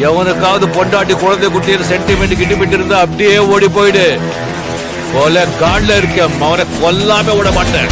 எவனுக்காவது பொண்டாட்டி குழந்தை குட்டின்னு சென்டிமெண்ட் கிட்டிமெண்ட் இருந்தா அப்படியே ஓடி போயிடு. கொலை காண்ல இருக்க அவனை கொல்லாம விட மாட்டேன்.